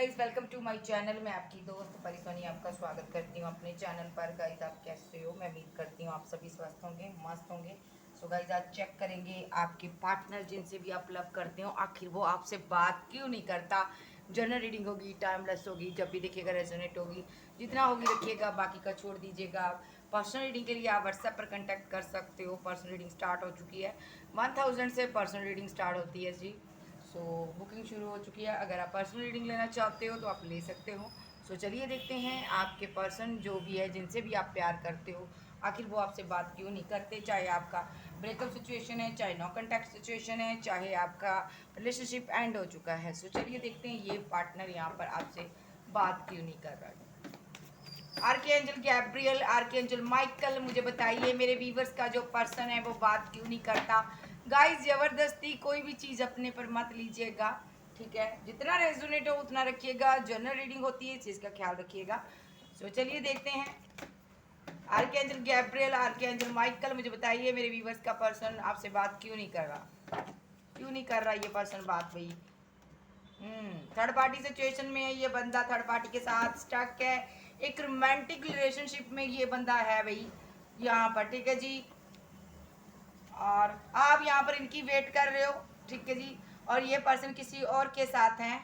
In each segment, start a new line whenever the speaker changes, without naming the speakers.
Guys, welcome to my channel. मैं आपकी दोस्त परिसोनी आपका स्वागत करती हूँ अपने चैनल पर। गाइस, आप कैसे हो? मैं उम्मीद करती हूँ आप सभी स्वस्थ होंगे, मस्त होंगे। सो गाइस, आज चेक करेंगे आपके पार्टनर जिनसे भी आप लव करते हो, आखिर वो आपसे बात क्यों नहीं करता। जनरल रीडिंग होगी, टाइमलेस होगी, जब भी देखिएगा रेजोनेट होगी, जितना होगी रखिएगा, बाकी का छोड़ दीजिएगा। पर्सनल रीडिंग के लिए आप व्हाट्सएप पर कॉन्टैक्ट कर सकते हो। पर्सनल रीडिंग स्टार्ट हो चुकी है, 1000 से पर्सनल रीडिंग स्टार्ट होती है जी। सो बुकिंग शुरू हो चुकी है। अगर आप पर्सनल रीडिंग लेना चाहते हो तो आप ले सकते हो। सो चलिए देखते हैं आपके पर्सन जो भी है, जिनसे भी आप प्यार करते हो, आखिर वो आपसे बात क्यों नहीं करते। चाहे आपका ब्रेकअप सिचुएशन है, चाहे नो कॉन्टैक्ट सिचुएशन है, चाहे आपका रिलेशनशिप एंड हो चुका है। सो चलिए देखते हैं ये पार्टनर यहाँ पर आपसे बात क्यों नहीं कर रहा है। आर्कएंजल गैब्रियल, आर्कएंजल माइकल, मुझे बताइए मेरे व्यूवर्स का जो पर्सन है वो बात क्यों नहीं करता। गाइस, जबरदस्ती कोई भी चीज़ अपने पर मत लीजिएगा, ठीक है? जितना रेजोनेट हो उतना रखिएगा। जनरल रीडिंग होती है, इस चीज़ का ख्याल रखिएगा। सो चलिए देखते हैं आर्कएंजल गैब्रियल, आर्कएंजल माइकल, मुझे बताइए मेरे व्यूवर्स का पर्सन आपसे बात क्यों नहीं कर रहा। क्यों नहीं कर रहा ये पर्सन बात भाई? थर्ड पार्टी सिचुएशन में है ये बंदा, थर्ड पार्टी के साथ स्टक है। एक रोमांटिक रिलेशनशिप में ये बंदा है भाई यहाँ पर, ठीक है जी। और आप यहाँ पर इनकी वेट कर रहे हो, ठीक है जी। और ये पर्सन किसी और के साथ हैं,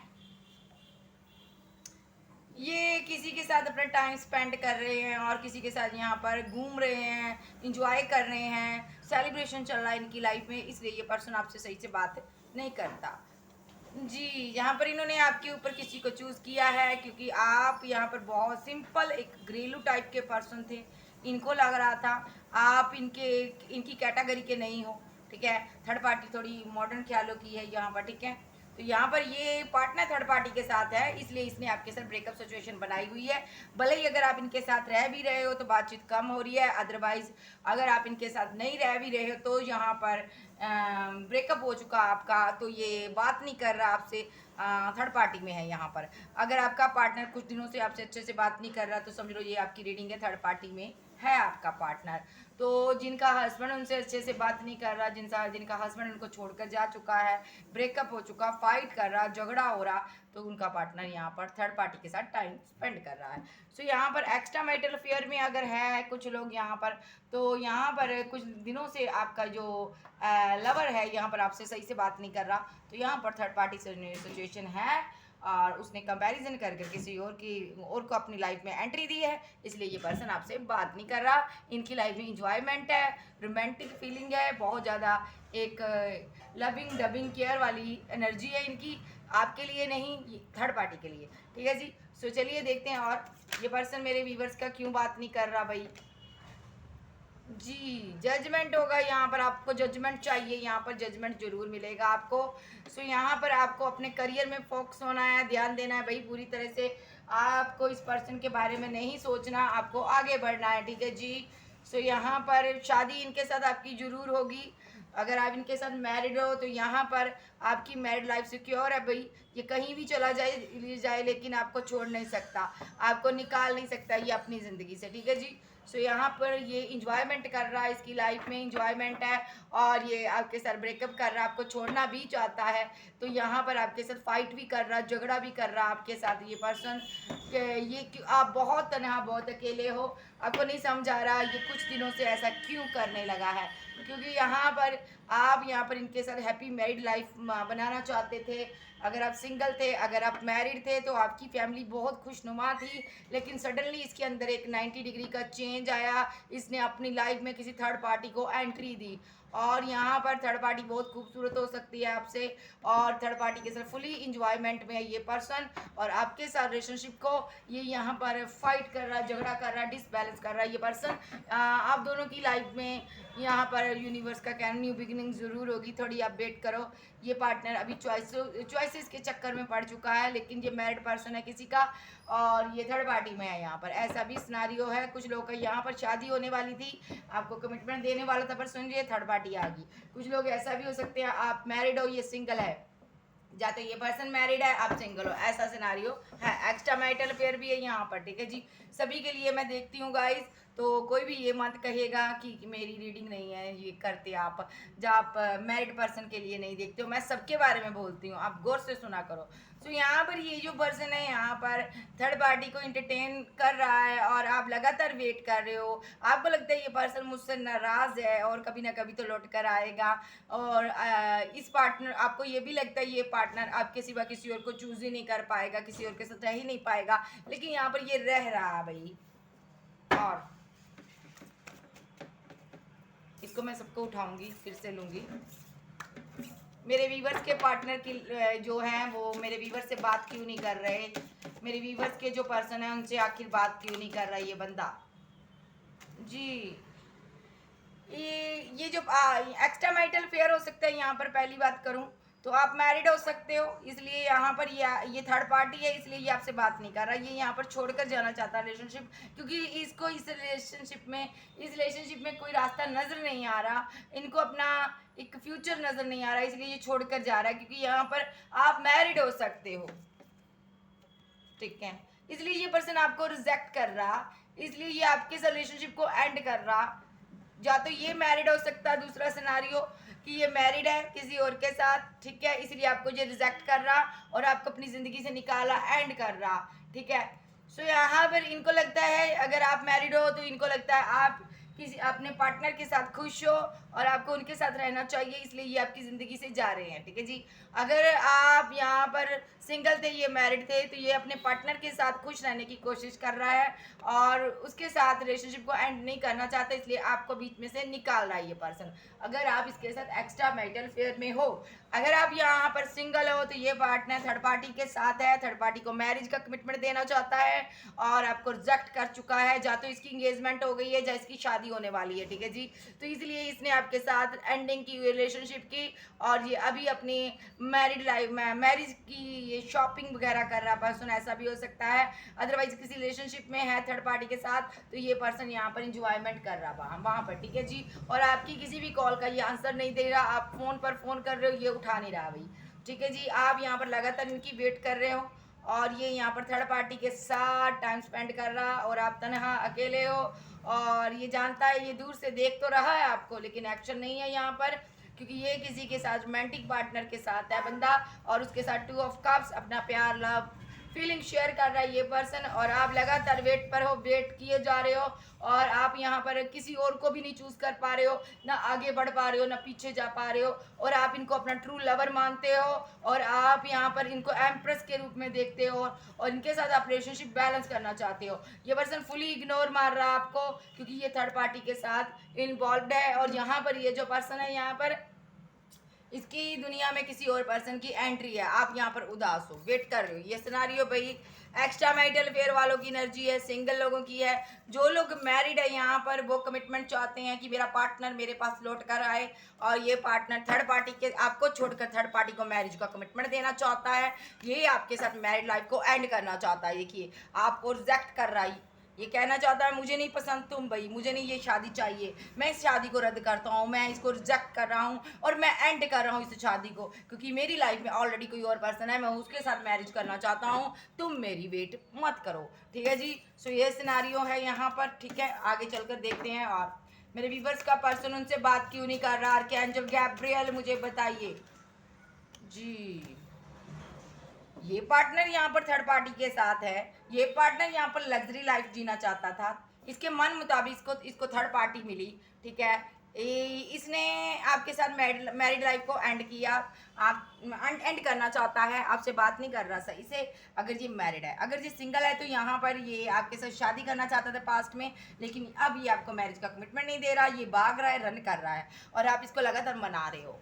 ये किसी के साथ अपना टाइम स्पेंड कर रहे हैं और किसी के साथ यहाँ पर घूम रहे हैं, इंजॉय कर रहे हैं, सेलिब्रेशन चल रहा है इनकी लाइफ में, इसलिए ये पर्सन आपसे सही से बात नहीं करता जी। यहाँ पर इन्होंने आपके ऊपर किसी को चूज किया है क्योंकि आप यहाँ पर बहुत सिंपल एक घरेलू टाइप के पर्सन थे। इनको लग रहा था आप इनकी कैटेगरी के नहीं हो, ठीक है? थर्ड पार्टी थोड़ी मॉडर्न ख्यालों की है यहाँ पर, ठीक है? तो यहाँ पर ये पार्टनर थर्ड पार्टी के साथ है, इसलिए इसने आपके साथ ब्रेकअप सिचुएशन बनाई हुई है। भले ही अगर आप इनके साथ रह भी रहे हो तो बातचीत कम हो रही है, अदरवाइज अगर आप इनके साथ नहीं रह भी रहे हो तो यहाँ पर ब्रेकअप हो चुका आपका, तो ये बात नहीं कर रहा आपसे, थर्ड पार्टी में है यहाँ पर। अगर आपका पार्टनर कुछ दिनों से आपसे अच्छे से बात नहीं कर रहा तो समझ लो ये आपकी रीडिंग है, थर्ड पार्टी में है आपका पार्टनर। तो जिनका हस्बैंड उनसे अच्छे से बात नहीं कर रहा, जिनका हस्बैंड उनको छोड़कर जा चुका है, ब्रेकअप हो चुका, फाइट कर रहा, झगड़ा हो रहा, तो उनका पार्टनर यहाँ पर थर्ड पार्टी के साथ टाइम स्पेंड कर रहा है। सो यहाँ पर एक्स्ट्रा मैरिटल अफेयर में अगर है कुछ लोग यहाँ पर, तो यहाँ पर कुछ दिनों से आपका जो लवर है यहाँ पर आपसे सही से बात नहीं कर रहा, तो यहाँ पर थर्ड पार्टी सिचुएशन है और उसने कंपैरिजन करके किसी और को अपनी लाइफ में एंट्री दी है, इसलिए ये पर्सन आपसे बात नहीं कर रहा। इनकी लाइफ में इंजॉयमेंट है, रोमांटिक फीलिंग है, बहुत ज़्यादा एक लविंग डबिंग केयर वाली एनर्जी है इनकी, आपके लिए नहीं, थर्ड पार्टी के लिए, ठीक है जी। सो चलिए देखते हैं और ये पर्सन मेरे व्यूवर्स का क्यों बात नहीं कर रहा भाई जी। जजमेंट होगा यहाँ पर, आपको जजमेंट चाहिए, यहाँ पर जजमेंट जरूर मिलेगा आपको। सो यहाँ पर आपको अपने करियर में फोकस होना है, ध्यान देना है भाई पूरी तरह से। आपको इस पर्सन के बारे में नहीं सोचना, आपको आगे बढ़ना है, ठीक है जी। सो यहाँ पर शादी इनके साथ आपकी जरूर होगी। अगर आप इनके साथ मैरिड हो तो यहाँ पर आपकी मैरिड लाइफ सिक्योर है भाई। ये कहीं भी चला जाए लेकिन आपको छोड़ नहीं सकता, आपको निकाल नहीं सकता ये अपनी ज़िंदगी से, ठीक है जी। सो यहाँ पर ये इंजॉयमेंट कर रहा है, इसकी लाइफ में इंजॉयमेंट है और ये आपके साथ ब्रेकअप कर रहा है, आपको छोड़ना भी चाहता है, तो यहाँ पर आपके साथ फाइट भी कर रहा है, झगड़ा भी कर रहा है आपके साथ ये पर्सन। आप बहुत तनहा, बहुत अकेले हो, आपको नहीं समझ आ रहा ये कुछ दिनों से ऐसा क्यों करने लगा है, क्योंकि यहाँ पर आप यहाँ पर इनके साथ हैप्पी मैरिड लाइफ बनाना चाहते थे। अगर आप सिंगल थे, अगर आप मैरिड थे तो आपकी फैमिली बहुत खुशनुमा थी, लेकिन सडनली इसके अंदर एक 90 डिग्री का चेंज आया, इसने अपनी लाइफ में किसी थर्ड पार्टी को एंट्री दी और यहाँ पर थर्ड पार्टी बहुत खूबसूरत हो सकती है आपसे और थर्ड पार्टी के साथ फुली इंजॉयमेंट में है ये पर्सन और आपके साथ रिलेशनशिप को ये यहाँ पर फाइट कर रहा है, झगड़ा कर रहा है, डिसबैलेंस कर रहा है ये पर्सन। आप दोनों की लाइफ में यहाँ पर यूनिवर्स का कहना न्यू बिगिनिंग ज़रूर होगी, थोड़ी आप वेट करो। ये पार्टनर अभी चॉइसेस के चक्कर में पड़ चुका है, लेकिन ये मैरिड पर्सन है किसी का और ये थर्ड पार्टी में है यहाँ पर, ऐसा भी सिनारियो है। कुछ लोग का यहाँ पर शादी होने वाली थी, आपको कमिटमेंट देने वाला था, पर सुन थर्ड पार्टी आ गई। कुछ लोग ऐसा भी हो सकते हैं आप मैरिड हो, ये सिंगल है, या तो ये पर्सन मैरिड है, आप सिंगल हो, ऐसा सिनारियो है। एक्स्ट्रा मैरिटल अफेयर भी है यहाँ पर, ठीक है जी। सभी के लिए मैं देखती हूँ गाइस, तो कोई भी ये मत कहेगा कि मेरी रीडिंग नहीं है, ये करते आप जब आप मैरिड पर्सन के लिए नहीं देखते हो। मैं सबके बारे में बोलती हूँ, आप गौर से सुना करो। तो यहाँ पर ये जो पर्सन है यहाँ पर थर्ड पार्टी को इंटरटेन कर रहा है और आप लगातार वेट कर रहे हो। आपको लगता है ये पर्सन मुझसे नाराज़ है और कभी ना कभी तो लौट कर आएगा। और इस पार्टनर, आपको ये भी लगता है ये पार्टनर आपके सिवा किसी और को चूज ही नहीं कर पाएगा, किसी और के साथ रह ही नहीं पाएगा, लेकिन यहाँ पर ये रह रहा है भाई। और इसको मैं सबको उठाऊंगी, फिर से लूंगी। मेरे वीवर्स के पार्टनर की जो हैं वो मेरे वीवर्स से बात क्यों नहीं कर रहे, मेरे वीवर्स के जो पर्सन है उनसे आखिर बात क्यों नहीं कर रहा ये बंदा जी। ये जो एक्स्ट्रा मैरिटल अफेयर हो सकता है, यहाँ पर पहली बात करूँ तो आप मैरिड हो सकते हो, इसलिए यहाँ पर ये थर्ड पार्टी है, इसलिए ये आपसे बात नहीं कर रहा। ये यहाँ पर छोड़कर जाना चाहता है रिलेशनशिप, क्योंकि इसको इस रिलेशनशिप में कोई रास्ता नज़र नहीं आ रहा, इनको अपना एक फ्यूचर नज़र नहीं आ रहा, इसलिए ये छोड़कर जा रहा है। क्योंकि यहाँ पर आप मैरिड हो सकते हो, ठीक है, इसलिए ये पर्सन आपको रिजेक्ट कर रहा, इसलिए ये आपके रिलेशनशिप को एंड कर रहा। या तो ये मैरिड हो सकता है, दूसरा सिनारियो कि ये मैरिड है किसी और के साथ, ठीक है, इसलिए आपको ये रिजेक्ट कर रहा और आपको अपनी ज़िंदगी से निकाला, एंड कर रहा, ठीक है। सो यहाँ पर इनको लगता है अगर आप मैरिड हो तो इनको लगता है आप किसी अपने पार्टनर के साथ खुश हो और आपको उनके साथ रहना चाहिए, इसलिए ये आपकी ज़िंदगी से जा रहे हैं, ठीक है जी। अगर आप यहाँ पर सिंगल थे, ये मैरिड थे, तो ये अपने पार्टनर के साथ खुश रहने की कोशिश कर रहा है और उसके साथ रिलेशनशिप को एंड नहीं करना चाहता, इसलिए आपको बीच में से निकाल रहा है ये पर्सन। अगर आप इसके साथ एक्स्ट्रा मैरिटल अफेयर में हो, अगर आप यहाँ पर सिंगल हो तो ये पार्टनर थर्ड पार्टी के साथ है, थर्ड पार्टी को मैरिज का कमिटमेंट देना चाहता है और आपको रिजेक्ट कर चुका है, या तो इसकी इंगेजमेंट हो गई है या इसकी शादी होने वाली है, ठीक है जी। तो इसलिए इसने आपके साथ एंडिंग की, रिलेशनशिप की, और ये अभी अपनी मैरिड लाइफ में मैरिज की ये शॉपिंग वगैरह कर रहा पर्सन, ऐसा भी हो सकता है। अदरवाइज किसी रिलेशनशिप में है थर्ड पार्टी के साथ, तो ये पर्सन यहाँ पर इंजॉयमेंट कर रहा वहाँ पर, ठीक है जी। और आपकी किसी भी कॉल का ये आंसर नहीं दे रहा, आप फ़ोन पर फ़ोन कर रहे हो, ये उठा नहीं रहा भाई, ठीक है जी। आप यहाँ पर लगातार इनकी वेट कर रहे हो और ये यहाँ पर थर्ड पार्टी के साथ टाइम स्पेंड कर रहा और आप तनहा अकेले हो, और ये जानता है, ये दूर से देख तो रहा है आपको, लेकिन एक्शन नहीं है यहाँ पर, क्योंकि ये किसी के साथ रोमांटिक पार्टनर के साथ है बंदा और उसके साथ 2 ऑफ कप्स अपना प्यार, लव, फीलिंग शेयर कर रहा है ये पर्सन। और आप लगातार वेट पर हो, वेट किए जा रहे हो और आप यहाँ पर किसी और को भी नहीं चूज कर पा रहे हो, ना आगे बढ़ पा रहे हो, ना पीछे जा पा रहे हो, और आप इनको अपना ट्रू लवर मानते हो और आप यहाँ पर इनको एम्प्रेस के रूप में देखते हो और इनके साथ आप रिलेशनशिप बैलेंस करना चाहते हो। ये पर्सन फुली इग्नोर मार रहा है आपको, क्योंकि ये थर्ड पार्टी के साथ इन्वॉल्व है और यहाँ पर ये जो पर्सन है यहाँ पर इसकी दुनिया में किसी और पर्सन की एंट्री है। आप यहाँ पर उदास हो, वेट कर रहे हो। ये सिनारियो भाई एक्स्ट्रा मैरिटल अफेयर वालों की एनर्जी है, सिंगल लोगों की है। जो लोग मैरिड है यहाँ पर वो कमिटमेंट चाहते हैं कि मेरा पार्टनर मेरे पास लौट कर आए, और ये पार्टनर थर्ड पार्टी के आपको छोड़कर थर्ड पार्टी को मैरिज का कमिटमेंट देना चाहता है। ये आपके साथ मैरिड लाइफ को एंड करना चाहता है। देखिए आपको रिजेक्ट कर रहा है, ये कहना चाहता है मुझे नहीं पसंद तुम भाई, मुझे नहीं ये शादी चाहिए, मैं इस शादी को रद्द करता हूँ, मैं इसको रिजेक्ट कर रहा हूँ और मैं एंड कर रहा हूँ इस शादी को, क्योंकि मेरी लाइफ में ऑलरेडी कोई और पर्सन है, मैं उसके साथ मैरिज करना चाहता हूँ, तुम मेरी वेट मत करो, ठीक है जी। सो ये सिनारियो है यहाँ पर, ठीक है। आगे चलकर देखते हैं। और मेरे व्यूवर्स का पर्सन उनसे बात क्यों नहीं कर रहा, आर्कएंजल गैब्रियल मुझे बताइए जी। ये पार्टनर यहाँ पर थर्ड पार्टी के साथ है, ये पार्टनर यहाँ पर लग्जरी लाइफ जीना चाहता था, इसके मन मुताबिक इसको थर्ड पार्टी मिली, ठीक है। इसने आपके साथ मैरिड लाइफ को एंड किया, आप एंड करना चाहता है, आपसे बात नहीं कर रहा सही से। अगर ये मैरिड है, अगर ये सिंगल है तो यहाँ पर ये आपके साथ शादी करना चाहता था पास्ट में, लेकिन अब ये आपको मैरिज का कमिटमेंट नहीं दे रहा, ये भाग रहा है, रन कर रहा है और आप इसको लगातार मना रहे हो।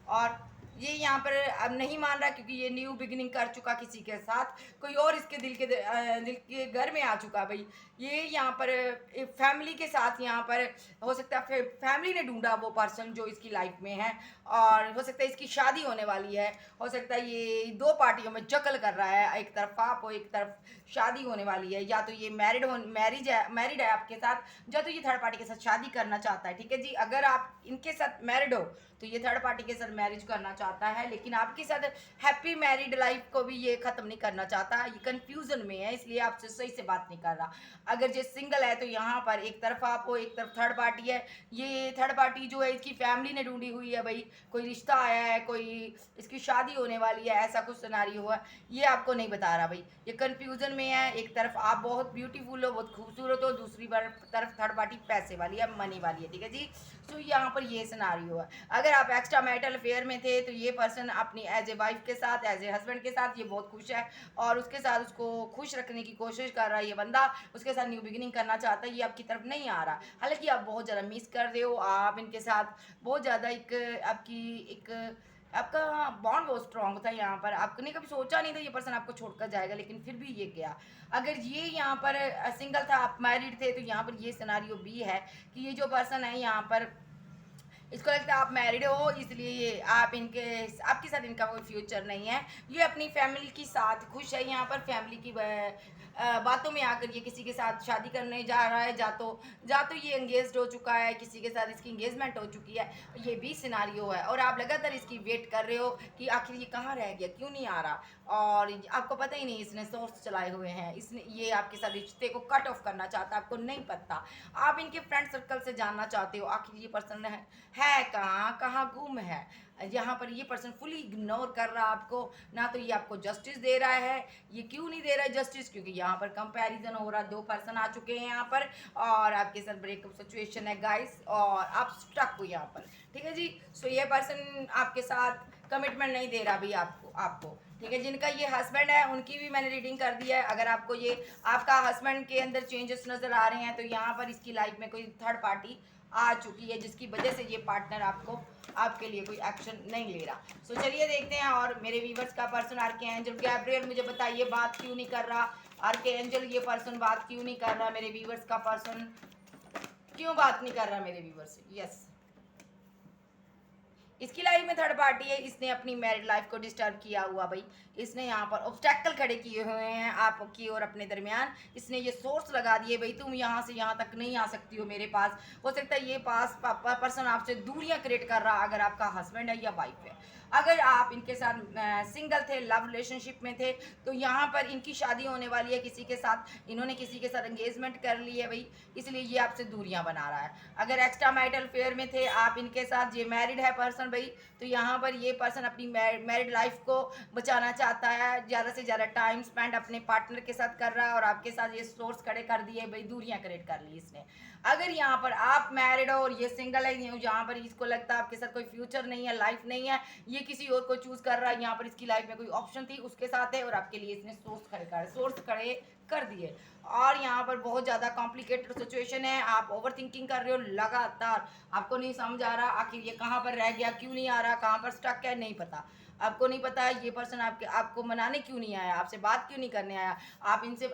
और ये यहाँ पर अब नहीं मान रहा, क्योंकि ये न्यू बिगिनिंग कर चुका किसी के साथ, कोई और इसके दिल के घर में आ चुका भाई। ये यहाँ पर फैमिली के साथ यहाँ पर हो सकता है फैमिली ने ढूंढा वो पर्सन जो इसकी लाइफ में है, और हो सकता है इसकी शादी होने वाली है, हो सकता है ये 2 पार्टियों में जकल कर रहा है, एक तरफ आप हो, एक तरफ शादी होने वाली है, या तो ये मैरिड है आपके साथ, या तो ये थर्ड पार्टी के साथ शादी करना चाहता है, ठीक है जी। अगर आप इनके साथ मैरिड हो तो ये थर्ड पार्टी के साथ मैरिज करना चाहता है, लेकिन आपके साथ हैप्पी मैरिड लाइफ को भी ये ख़त्म नहीं करना चाहता। ये कन्फ्यूज़न में है, इसलिए आपसे सही से बात नहीं कर रहा। अगर जो सिंगल है तो यहाँ पर एक तरफ आप हो, एक तरफ थर्ड पार्टी है। ये थर्ड पार्टी जो है इसकी फैमिली ने ढूंढी हुई है भाई, कोई रिश्ता आया है, कोई इसकी शादी होने वाली है, ऐसा कुछ सिनेरियो हुआ, ये आपको नहीं बता रहा भाई। ये कन्फ्यूज़न में है। एक तरफ आप बहुत ब्यूटीफुल हो, बहुत खूबसूरत हो, दूसरी तरफ थर्ड पार्टी पैसे वाली है, मनी वाली है, ठीक है जी। सो यहाँ पर ये सिनेरियो है। अगर आप एक्स्ट्रा मैरिटल अफेयर में थे तो ये पर्सन अपनी एज ए वाइफ के साथ, एज ए हस्बैंड के साथ ये बहुत खुश है और उसके साथ उसको खुश रखने की कोशिश कर रहा है। ये बंदा उसके साथ न्यू बिगिनिंग करना चाहता है, ये आपकी तरफ नहीं आ रहा। हालांकि आप बहुत ज़्यादा मिस कर रहे हो, आप इनके साथ बहुत ज़्यादा आपका बॉन्ड बहुत स्ट्रांग था। यहाँ पर आपने कभी सोचा नहीं था ये पर्सन आपको छोड़कर जाएगा, लेकिन फिर भी ये गया। अगर ये यहाँ पर सिंगल था, आप मैरिड थे, तो यहाँ पर ये सिनेरियो भी है कि ये जो पर्सन है यहाँ पर इसको लगता है आप मैरिड हो, इसलिए ये आपके साथ इनका कोई फ्यूचर नहीं है। ये अपनी फैमिली के साथ खुश है। यहाँ पर फैमिली की बातों में आकर ये किसी के साथ शादी करने जा रहा है, जा तो ये एंगेज्ड हो चुका है, किसी के साथ इसकी एंगेजमेंट हो चुकी है। ये भी सिनारियो है और आप लगातार इसकी वेट कर रहे हो कि आखिर ये कहाँ रह गया, क्यों नहीं आ रहा। और आपको पता ही नहीं इसने सोर्स चलाए हुए हैं, इसने ये आपके साथ रिश्ते को कट ऑफ करना चाहता है, आपको नहीं पता। आप इनके फ्रेंड सर्कल से जानना चाहते हो आखिर ये पर्सन है कहाँ कहाँ गुम है। यहाँ पर ये पर्सन फुली इग्नोर कर रहा है आपको, ना तो ये आपको जस्टिस दे रहा है। ये क्यों नहीं दे रहा है जस्टिस? क्योंकि यहाँ पर कंपैरिजन हो रहा है, दो पर्सन आ चुके हैं यहाँ पर और आपके साथ ब्रेकअप सिचुएशन है गाइस, और आप स्टक हो यहाँ पर, ठीक है जी। सो ये पर्सन आपके साथ कमिटमेंट नहीं दे रहा भाई आपको ठीक है। जिनका ये हस्बैंड है उनकी भी मैंने रीडिंग कर दी है। अगर आपको ये आपका हस्बैंड के अंदर चेंजेस नज़र आ रहे हैं तो यहाँ पर इसकी लाइफ में कोई थर्ड पार्टी आ चुकी है, जिसकी वजह से ये पार्टनर आपके लिए कोई एक्शन नहीं ले रहा। सो चलिए देखते हैं। और मेरे व्यूवर्स का पर्सन आर्के एंजल गैब्रियल, मुझे बताइए बात क्यों नहीं कर रहा? आर्के एंजल ये पर्सन बात क्यों नहीं कर रहा? मेरे व्यूवर्स का पर्सन क्यों बात नहीं कर रहा मेरे व्यूवर्स से? यस, इसकी लाइफ में थर्ड पार्टी है, इसने अपनी मैरिड लाइफ को डिस्टर्ब किया हुआ भाई। इसने यहाँ पर ऑब्स्टेकल खड़े किए हुए हैं आपकी और अपने दरमियान। इसने ये सोर्स लगा दिए भाई, तुम यहाँ से यहाँ तक नहीं आ सकती हो मेरे पास। हो सकता है ये पर्सन आपसे दूरियां क्रिएट कर रहा, अगर आपका हस्बैंड है या वाइफ है। अगर आप इनके साथ सिंगल थे, लव रिलेशनशिप में थे, तो यहाँ पर इनकी शादी होने वाली है किसी के साथ, इन्होंने किसी के साथ एंगेजमेंट कर ली है भाई, इसलिए ये आपसे दूरियां बना रहा है। अगर एक्स्ट्रा मैरिटल अफेयर में थे आप इनके साथ, ये मैरिड है पर्सन भाई, तो यहाँ पर ये पर्सन अपनी मैरिड लाइफ को बचाना चाहता है, ज़्यादा से ज़्यादा टाइम स्पेंड अपने पार्टनर के साथ कर रहा है और आपके साथ ये सोर्स खड़े कर दिए भाई, दूरियां क्रिएट कर ली इसने। अगर यहाँ पर आप मैरिड हो और ये सिंगल है, यहाँ पर इसको लगता है आपके साथ कोई फ्यूचर नहीं है, लाइफ नहीं है, ये किसी और को चूज कर रहा है। यहाँ पर इसकी लाइफ में कोई ऑप्शन थी उसके साथ है और आपके लिए इसने सोर्स खड़े कर दिए। और यहाँ पर बहुत ज़्यादा कॉम्प्लिकेटेड सिचुएशन है, आप ओवर थिंकिंग कर रहे हो लगातार, आपको नहीं समझ आ रहा आखिर ये कहाँ पर रह गया, क्यों नहीं आ रहा, कहाँ पर स्टक है, नहीं पता। आपको नहीं पता ये पर्सन आपको मनाने क्यों नहीं आया, आपसे बात क्यों नहीं करने आया।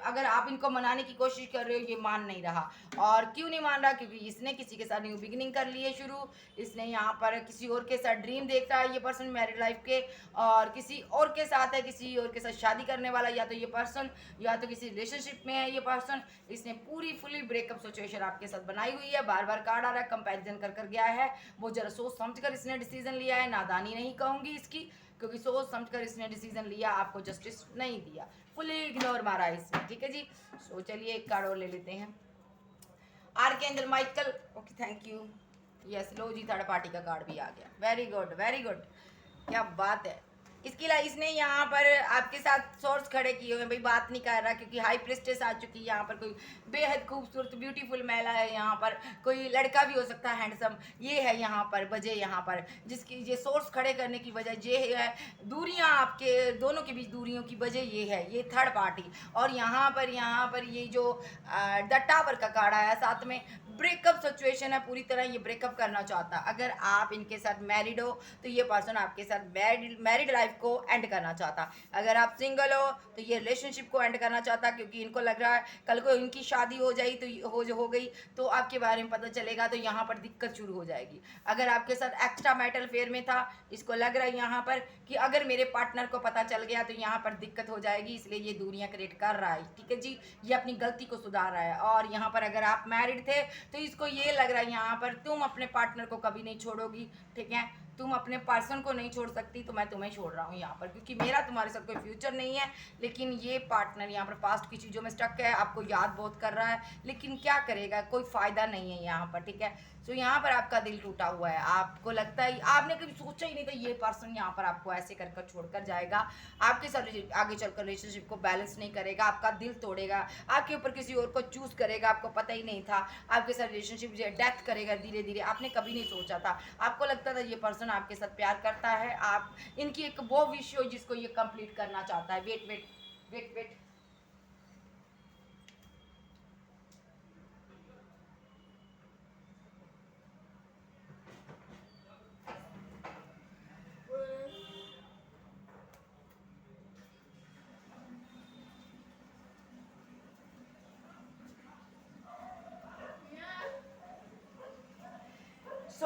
अगर आप इनको मनाने की कोशिश कर रहे हो, ये मान नहीं रहा। और क्यों नहीं मान रहा? क्योंकि इसने किसी के साथ न्यू बिगिनिंग कर ली है शुरू। इसने यहाँ पर किसी और के साथ ड्रीम देखता है ये पर्सन मैरिड लाइफ के, और किसी और के साथ है, किसी और के साथ शादी करने वाला या तो ये पर्सन, या तो किसी रिलेशनशिप में है ये पर्सन। इसने पूरी फुली ब्रेकअप सिचुएशन आपके साथ बनाई हुई है, बार बार कार्ड आ रहा है, कंपेरिजन कर गया है। बहुत ज़रा सोच समझ कर इसने डिसीजन लिया है, नादानी नहीं कहूँगी इसकी, क्योंकि सोच समझकर इसने डिसीजन लिया, आपको जस्टिस नहीं दिया, फुली इग्नोर मारा इसने, ठीक है जी। सो चलिए एक कार्ड और ले लेते हैं। Archangel Michael, okay thank you. Yes, लो जी थर्ड पार्टी का कार्ड भी आ गया, वेरी गुड वेरी गुड, क्या बात है। इसने यहाँ पर आपके साथ सोर्स खड़े किए हुए हैं भाई, बात नहीं कर रहा क्योंकि हाई प्रिस्टेस आ चुकी है। यहाँ पर कोई बेहद खूबसूरत ब्यूटीफुल महिला है, यहाँ पर कोई लड़का भी हो सकता है हैंडसम, ये है यहाँ पर वजह, यहाँ पर जिसकी ये सोर्स खड़े करने की वजह ये है, दूरियाँ आपके दोनों के बीच दूरियों की वजह ये है, ये थर्ड पार्टी। और यहाँ पर ये जो द टावर का कार्ड आया साथ में, ब्रेकअप सिचुएशन है, पूरी तरह ये ब्रेकअप करना चाहता। अगर आप इनके साथ मैरिड हो तो ये पर्सन आपके साथ मैरिड लाइफ को एंड करना चाहता। अगर आप सिंगल हो तो ये रिलेशनशिप को एंड करना चाहता, क्योंकि इनको लग रहा है कल को इनकी शादी हो जाए तो हो गई तो आपके बारे में पता चलेगा, तो यहाँ पर दिक्कत शुरू हो जाएगी। अगर आपके साथ एक्स्ट्रा मैरिटल अफेयर में था, इसको लग रहा है यहाँ पर कि अगर मेरे पार्टनर को पता चल गया तो यहाँ पर दिक्कत हो जाएगी, इसलिए ये दूरियां क्रिएट कर रहा है, ठीक है जी। ये अपनी गलती को सुधार रहा है। और यहाँ पर अगर आप मैरिड थे तो इसको ये लग रहा है यहाँ पर तुम अपने पार्टनर को कभी नहीं छोड़ोगी, ठीक है। तुम अपने पर्सन को नहीं छोड़ सकती तो मैं तुम्हें छोड़ रहा हूँ यहाँ पर, क्योंकि मेरा तुम्हारे साथ कोई फ्यूचर नहीं है। लेकिन ये पार्टनर यहाँ पर पास्ट की चीज़ों में स्टक है, आपको याद बहुत कर रहा है, लेकिन क्या करेगा, कोई फ़ायदा नहीं है यहाँ पर, ठीक है। सो यहाँ पर आपका दिल टूटा हुआ है, आपको लगता है आपने कभी सोचा ही नहीं था ये पर्सन यहाँ पर आपको ऐसे कर कर छोड़कर जाएगा, आपके साथ आगे चलकर रिलेशनशिप को बैलेंस नहीं करेगा, आपका दिल तोड़ेगा, आपके ऊपर किसी और को चूज़ करेगा, आपको पता ही नहीं था, आपके साथ रिलेशनशिप जो है डेथ करेगा धीरे धीरे, आपने कभी नहीं सोचा था। आपको लगता था ये पर्सन आपके साथ प्यार करता है, आप इनकी एक वो विश हो जिसको ये कंप्लीट करना चाहता है। वेट वेट वेट वेट,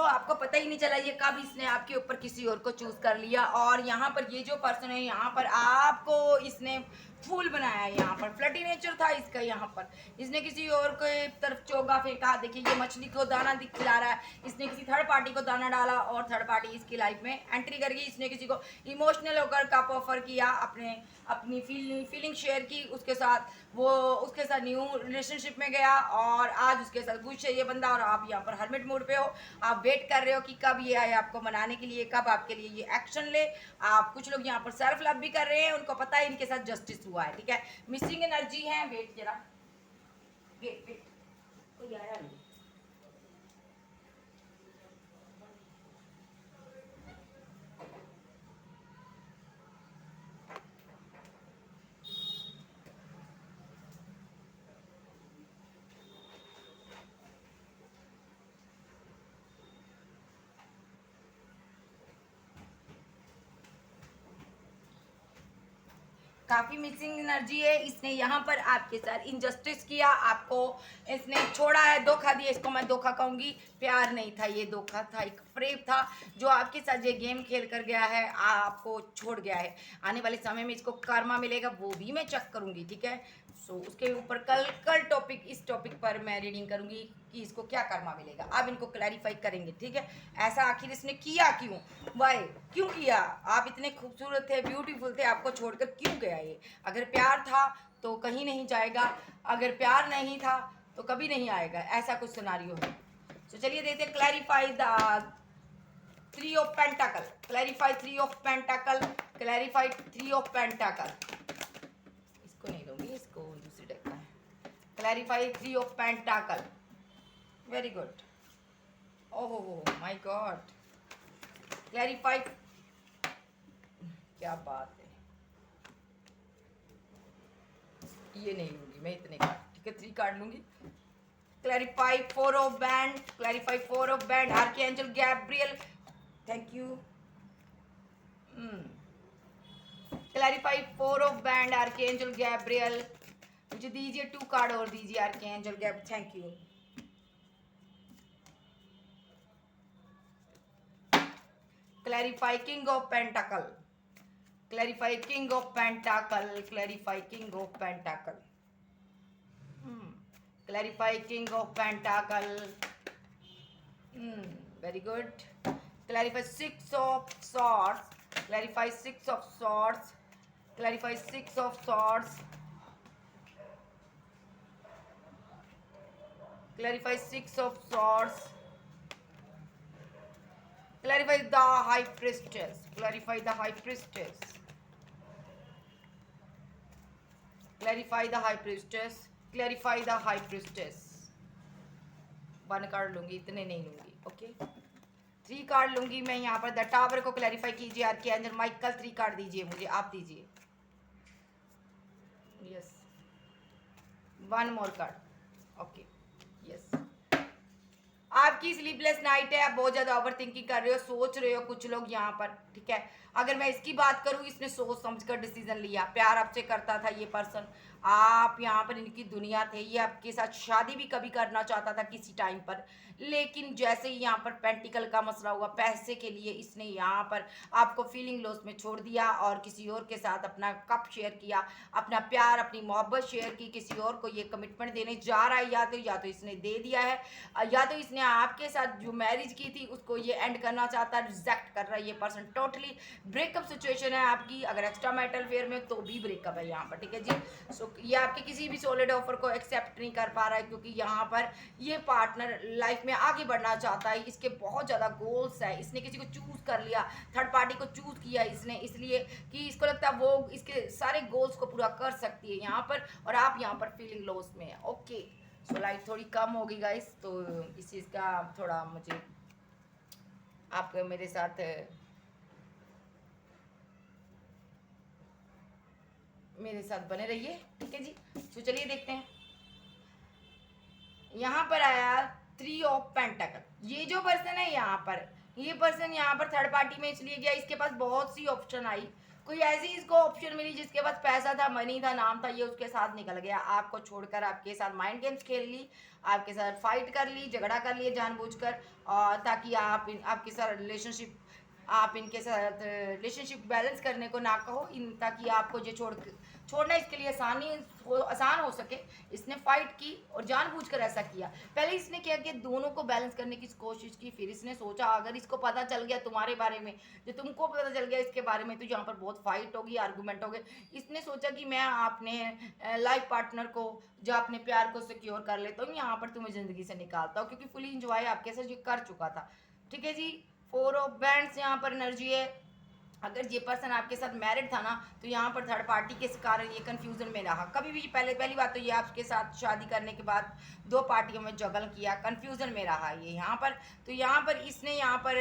आपको पता ही नहीं चला ये कब इसने आपके ऊपर किसी और को चूज कर लिया। और यहाँ पर ये जो पर्सन है यहाँ पर आपको इसने फूल बनाया है, यहाँ पर फ्लटी नेचर था इसका, यहाँ पर इसने किसी और के तरफ चोगा फेंका। देखिए ये मछली को दाना खिला रहा है, इसने किसी थर्ड पार्टी को दाना डाला और थर्ड पार्टी इसकी लाइफ में एंट्री कर गई। इसने किसी को इमोशनल होकर कप ऑफर किया, अपनी फीलिंग शेयर की उसके साथ, वो उसके साथ न्यू रिलेशनशिप में गया और आज उसके साथ खुश है ये बंदा। और आप यहाँ पर हरमिट मूड पे हो, आप वेट कर रहे हो कि कब ये आए आपको मनाने के लिए, कब आपके लिए ये एक्शन ले। आप कुछ लोग यहाँ पर सेल्फ लव भी कर रहे हैं, उनको पता है इनके साथ जस्टिस हुआ है, ठीक है। मिसिंग एनर्जी है, वेट जरा, वेट वेट, कोई आया नहीं। काफ़ी मिसिंग एनर्जी है, इसने यहाँ पर आपके साथ इनजस्टिस किया, आपको इसने छोड़ा है, धोखा दिया। इसको मैं धोखा कहूँगी, प्यार नहीं था ये, धोखा था, एक फ्रेब था जो आपके साथ ये गेम खेल कर गया है, आपको छोड़ गया है। आने वाले समय में इसको कर्मा मिलेगा, वो भी मैं चेक करूँगी, ठीक है। सो उसके ऊपर कल टॉपिक, इस टॉपिक पर मैं रीडिंग करूँगी कि इसको क्या कर्मा मिलेगा। अब इनको क्लैरिफाई करेंगे, ठीक है। ऐसा आखिर इसने किया क्यों, वाई, क्यों किया? आप इतने खूबसूरत थे, ब्यूटीफुल थे, आपको छोड़कर क्यों गया ये? अगर प्यार था तो कहीं नहीं जाएगा, अगर प्यार नहीं था तो कभी नहीं आएगा, ऐसा कुछ सिनारियो है। तो चलिए देखते हैं, clarify the 3 of pentacle, clarify 3 of pentacle, clarify 3 of pentacle. इसको नहीं लूंगी, इसको दूसरी डेक का है। Clarify 3 of pentacle, very good. Oh my God, clarify, क्या बात है, ये नहीं लूंगी मैं, इतने कार्ड, ठीक है, 3 कार्ड लूंगी। क्लैरिफाई 4 ऑफ बैंड, क्लैरिफाई 4 ऑफ बैंड, archangel Gabriel, thank you. Clarify 4 of बैंड, आर्कएंजल गैब्रियल, मुझे दीजिए 2 कार्ड और दीजिए archangel Gab, thank you. Clarify king of pentacle, clarify king of pentacle, clarify king of pentacle, clarify king of pentacle, very good. Clarify 6 of swords, clarify 6 of swords, clarify 6 of swords, clarify 6 of swords, clarify the high priestess, clarify the high priestess, clarify the high priestess, clarify the high priestess। 1 card लूंगी, इतने नहीं लूंगी, okay. 3 card लूंगी मैं यहाँ पर। The tower को clarify कीजिए, आपके अंदर माइकल 3 कार्ड दीजिए मुझे, आप दीजिए, यस। 1 मोर कार्ड, ओके, यस। आपकी स्लीपलेस नाइट है, आप बहुत ज़्यादा ओवर थिंकिंग कर रहे हो, सोच रहे हो कुछ लोग यहाँ पर, ठीक है। अगर मैं इसकी बात करूँ, इसने सोच समझ कर डिसीजन लिया, प्यार आपसे करता था ये पर्सन, आप यहाँ पर इनकी दुनिया थे, ये आपके साथ शादी भी कभी करना चाहता था किसी टाइम पर, लेकिन जैसे ही यहाँ पर पेंटिकल का मसला हुआ, पैसे के लिए इसने यहाँ पर आपको फीलिंग लॉस में छोड़ दिया और किसी और के साथ अपना कप शेयर किया, अपना प्यार, अपनी मोहब्बत शेयर की, किसी और को ये कमिटमेंट देने जा रहा है, या तो इसने दे दिया है, या तो इसने आपके साथ जो मैरिज की थी उसको ये एंड करना चाहता है, रिजेक्ट कर रहा है ये पर्सन। टोटली ब्रेकअप सिचुएशन है आपकी। अगर एक्स्ट्रा मैरिटल अफेयर में तो भी ब्रेकअप है यहाँ पर, ठीक है जी। सो ये आपके किसी भी सॉलिड ऑफर को एक्सेप्ट नहीं कर पा रहा है, क्योंकि यहाँ पर ये पार्टनर लाइफ में आगे बढ़ना चाहता है, इसके बहुत ज़्यादा गोल्स है, इसने किसी को चूज कर लिया, थर्ड पार्टी को चूज किया इसने, इसलिए कि इसको लगता है वो इसके सारे गोल्स को पूरा कर सकती है यहाँ पर, और आप यहाँ पर फीलिंग लॉस में है। ओके, सो लाइट थोड़ी कम होगी गाइस, तो इस चीज़ का थोड़ा मुझे आप मेरे साथ बने रहिए, ठीक है जी। तो चलिए देखते हैं, यहाँ पर आया 3 ऑफ पेंटाकल। ये जो पर्सन है यहाँ पर, ये पर्सन यहाँ पर थर्ड पार्टी में इसलिए गया, इसके पास बहुत सी ऑप्शन आई, कोई ऐसी इसको ऑप्शन मिली जिसके पास पैसा था, मनी था, नाम था, ये उसके साथ निकल गया, आपको छोड़कर आपके साथ माइंड गेम्स खेल ली, आपके साथ फाइट कर ली, झगड़ा कर लिए जानबूझकर, और ताकि आपके साथ रिलेशनशिप, आप इनके साथ रिलेशनशिप बैलेंस करने को ना कहो, ताकि आपको ये छोड़ना इसके लिए आसान हो सके। इसने फाइट की और जानबूझकर ऐसा किया। पहले इसने क्या किया, दोनों को बैलेंस करने की कोशिश की, फिर इसने सोचा अगर इसको पता चल गया तुम्हारे बारे में, जो तुमको पता चल गया इसके बारे में, तो यहाँ पर बहुत फाइट होगी, आर्गूमेंट हो गए। इसने सोचा कि मैं अपने लाइफ पार्टनर को, जो अपने प्यार को सिक्योर कर लेता हूँ, यहाँ पर तुम्हें ज़िंदगी से निकालता हूँ, क्योंकि फुली इंजॉय आपके साथ ये कर चुका था, ठीक है जी। 4 ऑफ बैंड्स यहाँ पर एनर्जी है। अगर ये पर्सन आपके साथ मैरिड था ना, तो यहाँ पर थर्ड पार्टी के कारण ये कंफ्यूजन में रहा। कभी भी पहली बात तो ये आपके साथ शादी करने के बाद 2 पार्टियों में जगल किया, कंफ्यूजन में रहा ये यहाँ पर। तो यहाँ पर इसने यहाँ पर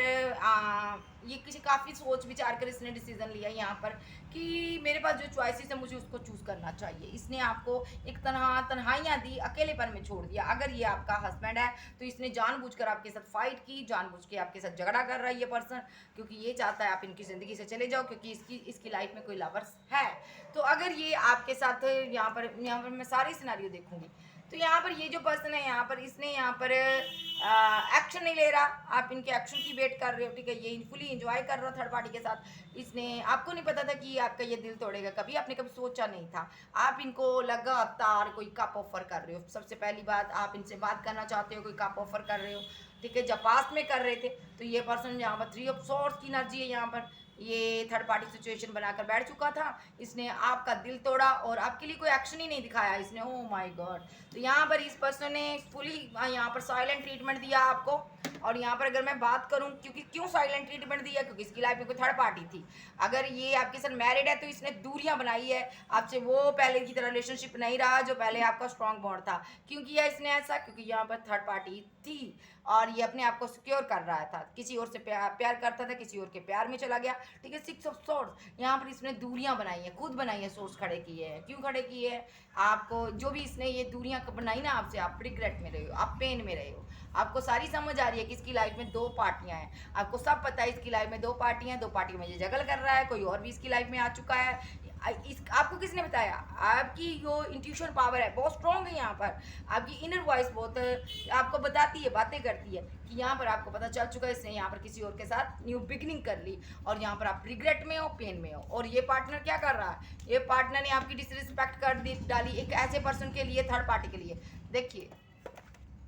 ये किसी काफ़ी सोच विचार कर इसने डिसीजन लिया यहाँ पर कि मेरे पास जो चॉइसेस है मुझे उसको चूज़ करना चाहिए। इसने आपको एक तन्हाइयाँ दी, अकेलेपन में छोड़ दिया। अगर ये आपका हस्बैंड है तो इसने जानबूझकर आपके साथ फाइट की, जानबूझ के आपके साथ झगड़ा कर रहा है ये पर्सन, क्योंकि ये चाहता है आप इनकी ज़िंदगी से चले जाओ, क्योंकि इसकी लाइफ में कोई लवर्स है। तो अगर ये आपके साथ यहाँ पर मैं सारी सिनेरियो देखूंगी, तो यहाँ पर ये जो पर्सन है यहाँ पर, इसने यहाँ पर एक्शन नहीं ले रहा, आप इनके एक्शन की वेट कर रहे हो, ठीक है। ये फुली इंजॉय कर रहा थर्ड पार्टी के साथ। इसने आपको नहीं पता था कि आपका ये दिल तोड़ेगा, कभी आपने कभी सोचा नहीं था। आप इनको लगातार कोई कप ऑफर कर रहे हो। सबसे पहली बात, आप इनसे बात करना चाहते हो, कोई कप ऑफर कर रहे हो, ठीक है। जब पास्ट में कर रहे थे तो ये पर्सन यहाँ पर 3 ऑफ सॉर्ड्स की एनर्जी है, यहाँ पर ये थर्ड पार्टी सिचुएशन बनाकर बैठ चुका था। इसने आपका दिल तोड़ा और आपके लिए कोई एक्शन ही नहीं दिखाया इसने। ओह माय गॉड। तो यहाँ पर इस पर्सन ने फुली यहाँ पर साइलेंट ट्रीटमेंट दिया आपको। और यहाँ पर अगर मैं बात करूँ, क्योंकि क्यों साइलेंट ट्रीटमेंट दिया, क्योंकि इसकी लाइफ में कोई थर्ड पार्टी थी। अगर ये आपके साथ मैरिड है तो इसने दूरियां बनाई है आपसे, वो पहले की तरह रिलेशनशिप नहीं रहा जो पहले आपका स्ट्रांग बॉन्ड था। क्यों किया इसने ऐसा, क्योंकि यहाँ पर थर्ड पार्टी थी और ये अपने आप को सिक्योर कर रहा था, किसी और से प्यार करता था, किसी और के प्यार में चला गया, ठीक है। 6 ऑफ सॉर्ड्स यहाँ पर इसने दूरियां बनाई हैं, खुद बनाई है, सोर्स खड़े किए हैं। क्यों खड़े किए हैं, आपको जो भी इसने ये दूरियां बनाई ना आपसे, आप रिग्रेट में रहे हो, आप पेन में रहे हो, आपको सारी समझ आ रही है कि इसकी लाइफ में 2 पार्टियां हैं, आपको सब पता है इसकी लाइफ में 2 पार्टियां हैं, 2 पार्टियों में ये जगल कर रहा है, कोई और भी इसकी लाइफ में आ चुका है। आपको किसने बताया, आपकी जो इंट्यूशन पावर है बहुत स्ट्रॉन्ग है यहाँ पर, आपकी इनर वॉइस बहुत आपको बताती है, बातें करती है कि यहाँ पर आपको पता चल चुका है इसने यहाँ पर किसी और के साथ न्यू बिगनिंग कर ली, और यहाँ पर आप रिग्रेट में हो, पेन में हो। और ये पार्टनर क्या कर रहा है, ये पार्टनर ने आपकी डिसरिस्पेक्ट कर दी डाली एक ऐसे पर्सन के लिए, थर्ड पार्टी के लिए। देखिए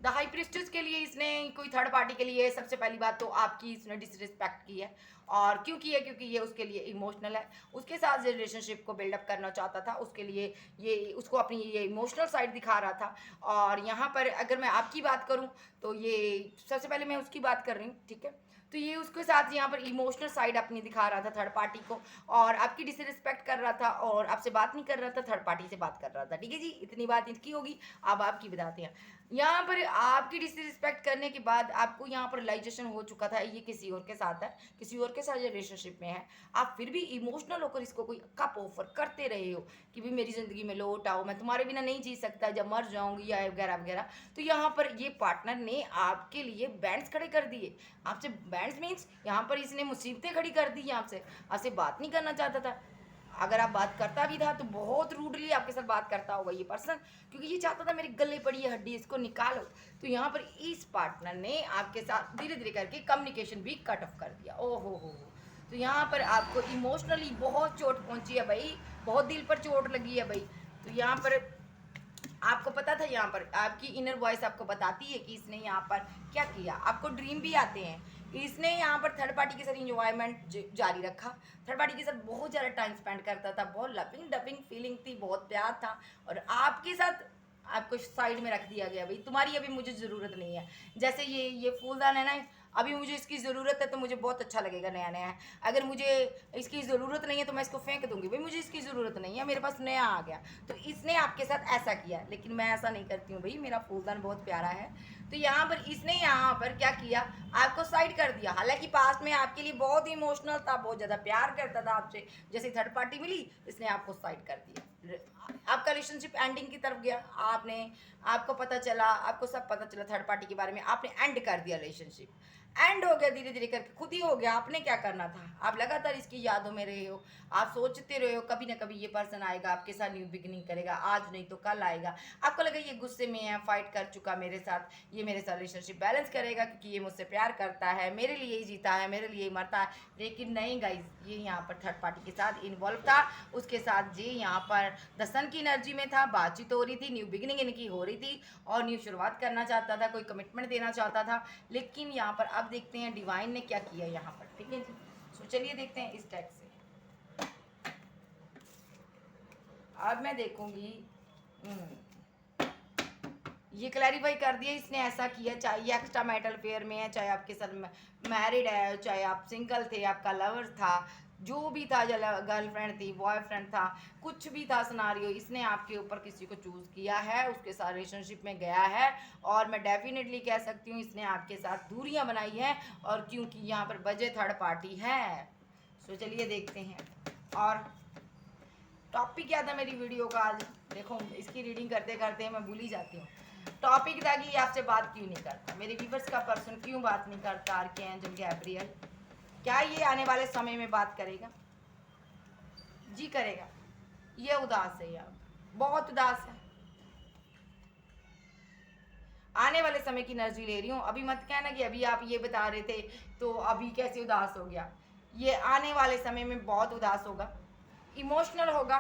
द हाई प्रिस्टेस के लिए इसने, कोई थर्ड पार्टी के लिए, सबसे पहली बात तो आपकी इसने डिसरिस्पेक्ट की है। और क्यों की है, क्योंकि ये उसके लिए इमोशनल है, उसके साथ रिलेशनशिप को बिल्डअप करना चाहता था, उसके लिए ये उसको अपनी ये इमोशनल साइड दिखा रहा था। और यहाँ पर अगर मैं आपकी बात करूँ तो ये सबसे पहले मैं उसकी बात कर रही हूँ, ठीक है। तो ये उसके साथ यहाँ पर इमोशनल साइड अपनी दिखा रहा था थर्ड पार्टी को, और आपकी डिसरिस्पेक्ट कर रहा था, और आपसे बात नहीं कर रहा था, थर्ड पार्टी से बात कर रहा था, ठीक है जी। इतनी बात इसकी होगी, अब आपकी बताते हैं। यहाँ पर आपकी डिसरिस्पेक्ट करने के बाद आपको यहाँ पर रियलाइजेशन हो चुका था ये किसी और के साथ है, किसी और के साथ रिलेशनशिप में है। आप फिर भी इमोशनल होकर इसको कोई कप ऑफर करते रहे हो कि भी मेरी ज़िंदगी में लौट आओ, मैं तुम्हारे बिना नहीं जी सकता, जब मर जाऊंगी या वगैरह वगैरह। तो यहाँ पर ये पार्टनर ने आपके लिए बैंड्स खड़े कर दिए। आपसे बैंड्स मीन्स यहाँ पर इसने मुसीबतें खड़ी कर दी, आपसे बात नहीं करना चाहता था, अगर आप बात करता भी था तो बहुत रूडली आपके साथ बात करता होगा ये पर्सन, क्योंकि ये चाहता था मेरे गले पड़ी है हड्डी, इसको निकालो। तो यहाँ पर इस पार्टनर ने आपके साथ धीरे धीरे करके कम्युनिकेशन भी कट ऑफ कर दिया। ओ हो। तो यहाँ पर आपको इमोशनली बहुत चोट पहुंची है भाई, बहुत दिल पर चोट लगी है भाई। तो यहाँ पर आपको पता था, यहाँ पर आपकी इनर वॉइस आपको बताती है कि इसने यहाँ पर क्या किया। आपको ड्रीम भी आते हैं। इसने यहाँ पर थर्ड पार्टी के साथ इंजॉयमेंट जारी रखा, थर्ड पार्टी के साथ बहुत ज़्यादा टाइम स्पेंड करता था, बहुत लविंग डबिंग फीलिंग थी, बहुत प्यार था। और आपके साथ आपको साइड में रख दिया गया, भाई तुम्हारी अभी मुझे ज़रूरत नहीं है। जैसे ये फूलदान है ना, अभी मुझे इसकी ज़रूरत है तो मुझे बहुत अच्छा लगेगा, नया नया है। अगर मुझे इसकी ज़रूरत नहीं है तो मैं इसको फेंक दूंगी, भाई मुझे इसकी ज़रूरत नहीं है, मेरे पास नया आ गया। तो इसने आपके साथ ऐसा किया, लेकिन मैं ऐसा नहीं करती हूँ भाई, मेरा फूलदान बहुत प्यारा है। तो यहाँ पर इसने यहाँ पर क्या किया, आपको साइड कर दिया। हालांकि पास्ट में आपके लिए बहुत इमोशनल था, बहुत ज़्यादा प्यार करता था आपसे, जैसे थर्ड पार्टी मिली इसने आपको साइड कर दिया। आपका रिलेशनशिप एंडिंग की तरफ गया, आपको पता चला, आपको सब पता चला थर्ड पार्टी के बारे में, आपने एंड कर दिया रिलेशनशिप। एंड हो गया धीरे धीरे करके, खुद ही हो गया। आपने क्या करना था, आप लगातार इसकी यादों में रहे हो, आप सोचते रहे हो कभी ना कभी ये पर्सन आएगा आपके साथ न्यू बिगिनिंग करेगा, आज नहीं तो कल आएगा। आपको लगा ये गुस्से में है, फाइट कर चुका मेरे साथ, ये मेरे साथ रिलेशनशिप बैलेंस करेगा क्योंकि ये मुझसे प्यार करता है, मेरे लिए ही जीता है, मेरे लिए ही मरता है। लेकिन नहीं गाइज, ये यहाँ पर थर्ड पार्टी के साथ इन्वॉल्व था, उसके साथ ये यहाँ पर द सन की एनर्जी में था, बातचीत हो रही थी, न्यू बिगिनिंग इनकी हो रही थी और न्यू शुरुआत करना चाहता था, कोई कमिटमेंट देना चाहता था। लेकिन यहाँ पर अब देखते हैं डिवाइन ने क्या किया यहाँ पर, ठीक है जी। सो चलिए देखते हैं इस टैग से। अब मैं देखूंगी, ये क्लैरिफाई कर दिया इसने ऐसा किया, चाहे ये एक्स्ट्रा मैरिटल अफेयर में है, चाहे आपके साथ मैरिड है, चाहे आप सिंगल थे, आपका लवर था, जो भी था, गर्लफ्रेंड थी, बॉयफ्रेंड था, कुछ भी था सिनारियो, इसने आपके ऊपर किसी को चूज़ किया है, उसके साथ रिलेशनशिप में गया है। और मैं डेफिनेटली कह सकती हूँ इसने आपके साथ दूरियां बनाई हैं, और क्योंकि यहाँ पर बजे थर्ड पार्टी है। सो चलिए देखते हैं। और टॉपिक क्या था मेरी वीडियो का आज, देखो इसकी रीडिंग करते करते मैं भूल ही जाती हूँ। टॉपिक था कि ये आपसे बात क्यों नहीं करता, मेरे व्यूअर्स का पर्सन क्यों बात नहीं करता, आर्कएंजल गैब्रियल, क्या ये आने वाले समय में बात करेगा? जी करेगा। ये उदास है यार, बहुत उदास है। आने वाले समय की एनर्जी ले रही हूँ, अभी मत कहना कि अभी आप ये बता रहे थे तो अभी कैसे उदास हो गया। ये आने वाले समय में बहुत उदास होगा, इमोशनल होगा,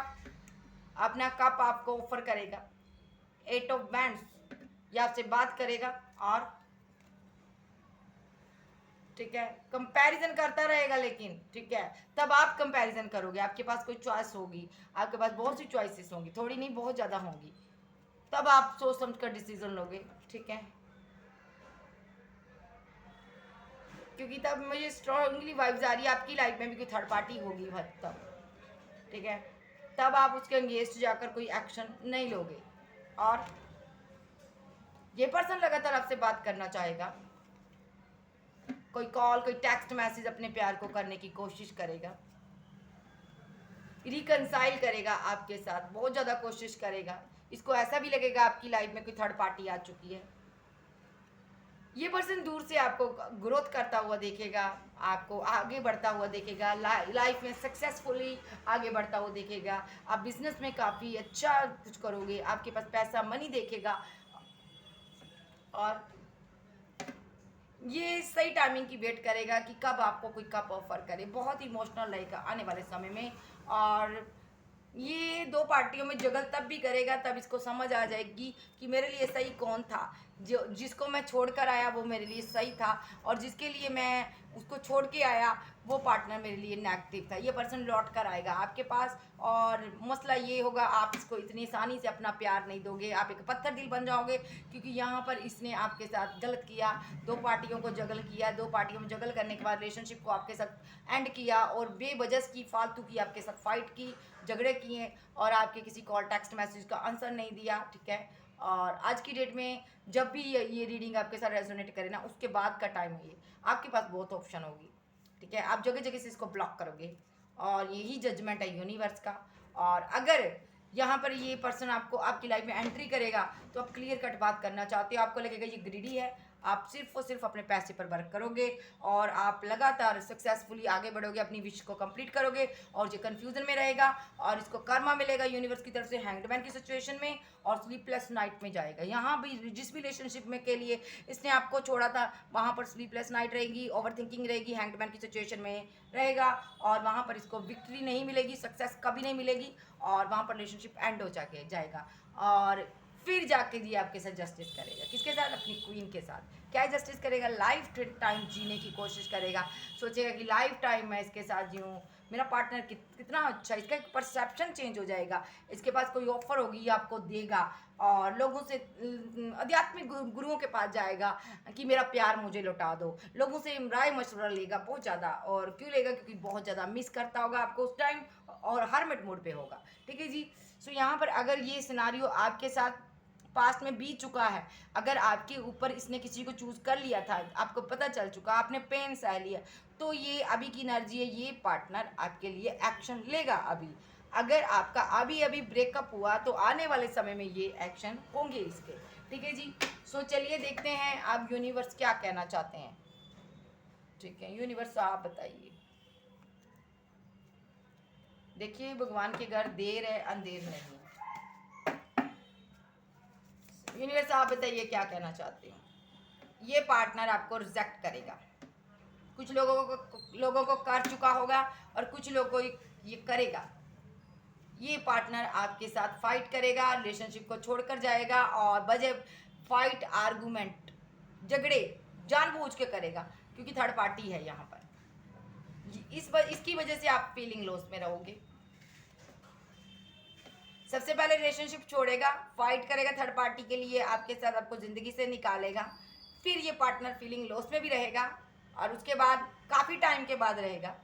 अपना कप आपको ऑफर करेगा, 8 ऑफ बैंड्स, ये आपसे बात करेगा और ठीक है कंपैरिजन करता रहेगा। लेकिन ठीक है, तब आप कंपैरिजन करोगे, आपके पास कोई चॉइस होगी, आपके पास बहुत सी चॉइसेस होंगी, थोड़ी नहीं बहुत ज़्यादा होंगी, तब आप सोच समझ कर डिसीजन लोगे, ठीक है। क्योंकि तब मुझे स्ट्रांगली वाइब्स आ रही है आपकी लाइफ में भी कोई थर्ड पार्टी होगी तब, ठीक है, तब आप उसके अंगेस्ट जाकर कोई एक्शन नहीं लोगे। और ये पर्सन लगातार आपसे बात करना चाहेगा, कोई कॉल, कोई टेक्स्ट मैसेज अपने प्यार को करने की कोशिश करेगा, रिकनसाइल करेगा आपके साथ, बहुत ज़्यादा कोशिश करेगा। इसको ऐसा भी लगेगा आपकी लाइफ में कोई थर्ड पार्टी आ चुकी है। ये पर्सन दूर से आपको ग्रोथ करता हुआ देखेगा, आपको आगे बढ़ता हुआ देखेगा, लाइफ में सक्सेसफुली आगे बढ़ता हुआ देखेगा। आप बिजनेस में काफ़ी अच्छा कुछ करोगे, आपके पास पैसा मनी देखेगा, और ये सही टाइमिंग की वेट करेगा कि कब आपको कोई कप ऑफर करे। बहुत इमोशनल रहेगा आने वाले समय में। और ये दो पार्टियों में जगल तब भी करेगा, तब इसको समझ आ जाएगी कि मेरे लिए सही कौन था। जो जिसको मैं छोड़कर आया वो मेरे लिए सही था, और जिसके लिए मैं उसको छोड़ के आया वो पार्टनर मेरे लिए नेगेटिव था। ये पर्सन लौट कर आएगा आपके पास, और मसला ये होगा आप इसको इतनी आसानी से अपना प्यार नहीं दोगे, आप एक पत्थर दिल बन जाओगे, क्योंकि यहाँ पर इसने आपके साथ गलत किया, दो पार्टियों को जगल किया, दो पार्टियों में जगल करने के बाद रिलेशनशिप को आपके साथ एंड किया, और बेवजह की फालतू की आपके साथ फाइट की, झगड़े किए, और आपके किसी कॉल टेक्स्ट मैसेज का आंसर नहीं दिया, ठीक है। और आज की डेट में जब भी ये रीडिंग आपके साथ रेजोनेट करे ना, उसके बाद का टाइम है ये, आपके पास बहुत ऑप्शन होगी, ठीक है। आप जगह जगह से इसको ब्लॉक करोगे, और यही जजमेंट है यूनिवर्स का। और अगर यहाँ पर ये पर्सन आपको आपकी लाइफ में एंट्री करेगा तो आप क्लियर कट बात करना चाहते हो, आपको लगेगा ये ग्रीडी है, आप सिर्फ और सिर्फ अपने पैसे पर वर्क करोगे और आप लगातार सक्सेसफुली आगे बढ़ोगे, अपनी विश को कंप्लीट करोगे और ये कन्फ्यूजन में रहेगा और इसको कर्मा मिलेगा यूनिवर्स की तरफ से हैंगड की सिचुएशन में और स्लीपलेस नाइट में जाएगा। यहाँ भी जिस भी रिलेशनशिप में के लिए इसने आपको छोड़ा था वहाँ पर स्लीपलेस नाइट रहेगी, ओवर थिंकिंग रहेगी, हैंगड की सिचुएशन में रहेगा और वहाँ पर इसको विक्ट्री नहीं मिलेगी, सक्सेस कभी नहीं मिलेगी और वहाँ पर रिलेशनशिप एंड हो जाएगा और फिर जाके ये आपके साथ जस्टिस करेगा। किसके साथ? अपनी क्वीन के साथ। क्या जस्टिस करेगा? लाइफ टाइम जीने की कोशिश करेगा, सोचेगा कि लाइफ टाइम मैं इसके साथ जीऊँ, मेरा पार्टनर कितना अच्छा, इसका एक परसेप्शन चेंज हो जाएगा, इसके पास कोई ऑफर होगी ये आपको देगा और लोगों से आध्यात्मिक गुरुओं के पास जाएगा कि मेरा प्यार मुझे लौटा दो, लोगों से राय मशवरा लेगा बहुत ज़्यादा। और क्यों लेगा? क्योंकि बहुत ज़्यादा मिस करता होगा आपको उस टाइम और हरमिट मोड पे होगा। ठीक है जी। सो यहाँ पर अगर ये सिनारियो आपके साथ पास्ट में बीत चुका है, अगर आपके ऊपर इसने किसी को चूज कर लिया था, आपको पता चल चुका, आपने पेन सह लिया, तो ये अभी की एनर्जी है, ये पार्टनर आपके लिए एक्शन लेगा अभी। अगर आपका अभी अभी ब्रेकअप हुआ तो आने वाले समय में ये एक्शन होंगे इसके। ठीक है जी। सो चलिए देखते हैं आप यूनिवर्स क्या कहना चाहते हैं। ठीक है यूनिवर्स आप बताइए। देखिए भगवान के घर देर है अंधेर नहीं। यूनिवर्स आप बताइए क्या कहना चाहते हो। ये पार्टनर आपको रिजेक्ट करेगा, कुछ लोगों को कर चुका होगा और कुछ लोगों को ये करेगा। ये पार्टनर आपके साथ फाइट करेगा, रिलेशनशिप को छोड़कर जाएगा और वजह फाइट आर्गुमेंट झगड़े जानबूझ के करेगा क्योंकि थर्ड पार्टी है यहाँ पर। इसकी वजह से आप फीलिंग लॉस में रहोगे। सबसे पहले रिलेशनशिप छोड़ेगा, फाइट करेगा थर्ड पार्टी के लिए आपके साथ, आपको ज़िंदगी से निकालेगा। फिर ये पार्टनर फीलिंग लॉस में भी रहेगा और उसके बाद काफ़ी टाइम के बाद रहेगा।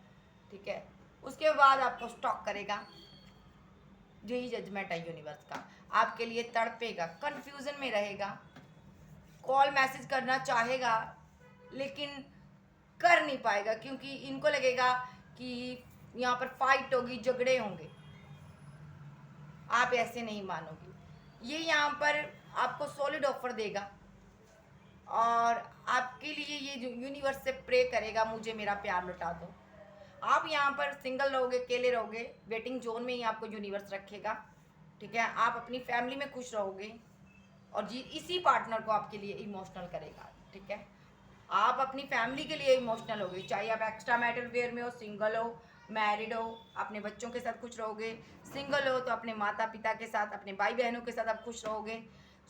ठीक है, उसके बाद आपको स्टॉक करेगा। यही जजमेंट है यूनिवर्स का, आपके लिए तड़पेगा, कंफ्यूजन में रहेगा, कॉल मैसेज करना चाहेगा लेकिन कर नहीं पाएगा क्योंकि इनको लगेगा कि यहाँ पर फाइट होगी, झगड़े होंगे। आप ऐसे नहीं मानोगे। ये यहाँ पर आपको सॉलिड ऑफर देगा और आपके लिए ये यूनिवर्स से प्रे करेगा मुझे मेरा प्यार लौटा दो। आप यहाँ पर सिंगल रहोगे, अकेले रहोगे, वेटिंग जोन में ही आपको यूनिवर्स रखेगा। ठीक है, आप अपनी फैमिली में खुश रहोगे और जी इसी पार्टनर को आपके लिए इमोशनल करेगा। ठीक है, आप अपनी फैमिली के लिए इमोशनल होगे, चाहे आप एक्स्ट्रा मैरिटल अफेयर में हो, सिंगल हो, मैरिड हो, अपने बच्चों के साथ खुश रहोगे। सिंगल हो तो अपने माता पिता के साथ, अपने भाई बहनों के साथ आप खुश रहोगे।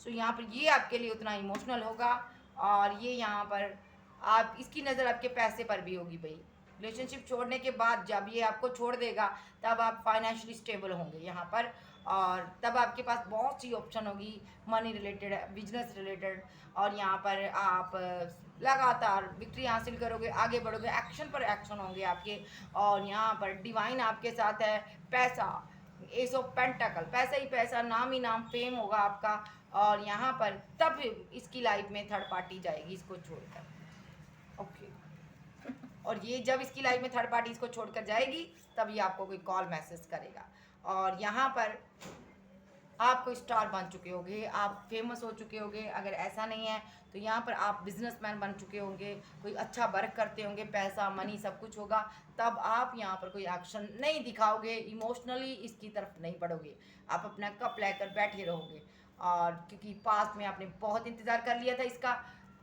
सो यहाँ पर ये आपके लिए उतना इमोशनल होगा और ये यहाँ पर आप इसकी नज़र आपके पैसे पर भी होगी भाई। रिलेशनशिप छोड़ने के बाद जब ये आपको छोड़ देगा तब आप फाइनेंशियली स्टेबल होंगे यहाँ पर और तब आपके पास बहुत सी ऑप्शन होगी, मनी रिलेटेड, बिजनेस रिलेटेड, और यहाँ पर आप लगातार विक्ट्री हासिल करोगे, आगे बढ़ोगे, एक्शन पर एक्शन होंगे आपके। और यहाँ पर डिवाइन आपके साथ है, पैसा, एस ऑफ पेंटाकल, पैसा ही पैसा, नाम ही नाम, फेम होगा आपका। और यहाँ पर तब इसकी लाइफ में थर्ड पार्टी जाएगी इसको छोड़कर। ओके, और ये जब इसकी लाइफ में थर्ड पार्टी इसको छोड़कर जाएगी तब ये आपको कोई कॉल मैसेज करेगा और यहाँ पर आप कोई स्टार बन चुके होंगे, आप फेमस हो चुके होंगे। अगर ऐसा नहीं है तो यहाँ पर आप बिजनेसमैन बन चुके होंगे, कोई अच्छा वर्क करते होंगे, पैसा मनी सब कुछ होगा। तब आप यहाँ पर कोई एक्शन नहीं दिखाओगे, इमोशनली इसकी तरफ नहीं बढ़ोगे, आप अपना कप लेकर बैठे रहोगे। और क्योंकि पास्ट में आपने बहुत इंतज़ार कर लिया था इसका,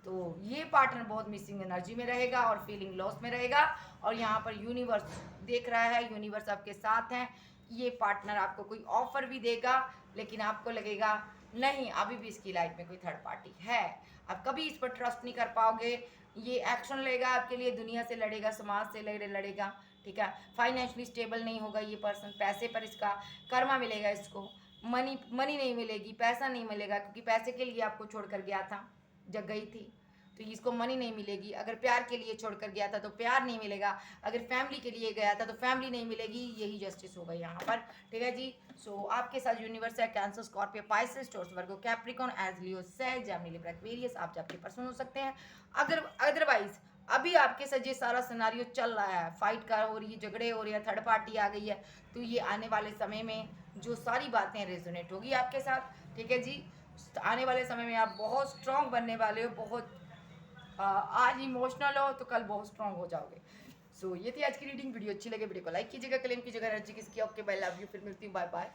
तो ये पार्टनर बहुत मिसिंग एनर्जी में रहेगा और फीलिंग लॉस में रहेगा। और यहाँ पर यूनिवर्स देख रहा है, यूनिवर्स आपके साथ हैं। ये पार्टनर आपको कोई ऑफर भी देगा लेकिन आपको लगेगा नहीं, अभी भी इसकी लाइफ में कोई थर्ड पार्टी है, आप कभी इस पर ट्रस्ट नहीं कर पाओगे। ये एक्शन लेगा आपके लिए, दुनिया से लड़ेगा, समाज से लड़ेगा। ठीक है, फाइनेंशियली स्टेबल नहीं होगा ये पर्सन, पैसे पर इसका कर्मा मिलेगा, इसको मनी नहीं मिलेगी, पैसा नहीं मिलेगा क्योंकि पैसे के लिए आपको छोड़कर गया था जब गई थी, तो इसको मनी नहीं मिलेगी। अगर प्यार के लिए छोड़कर गया था तो प्यार नहीं मिलेगा, अगर फैमिली के लिए गया था तो फैमिली नहीं मिलेगी। यही जस्टिस होगा यहाँ पर। ठीक है जी। सो आपके साथ यूनिवर्स है कैंसर, स्कॉर्पियो, पाइसेस, टॉरस, वर्गो, कैप्रिकॉर्न, एज लियो, सैज, जेमिनी, लिब्रा, एक्वेरियस, आप आपके पर्सन हो सकते हैं। अगर अदरवाइज अभी आपके साथ ये सारा सिनारियो चल रहा है, फाइट कर हो रही है, झगड़े हो रही है, थर्ड पार्टी आ गई है, तो ये आने वाले समय में जो सारी बातें रेजोनेट होगी आपके साथ। ठीक है जी, आने वाले समय में आप बहुत स्ट्रांग बनने वाले हो, बहुत आज इमोशनल हो तो कल बहुत स्ट्रांग हो जाओगे। सो ये थी आज की रीडिंग। वीडियो अच्छी लगे वीडियो को लाइक कीजिएगा, क्लेम कीजिएगा एनर्जी किसकी। Okay bye, love you. फिर मिलती हूँ, बाय बाय।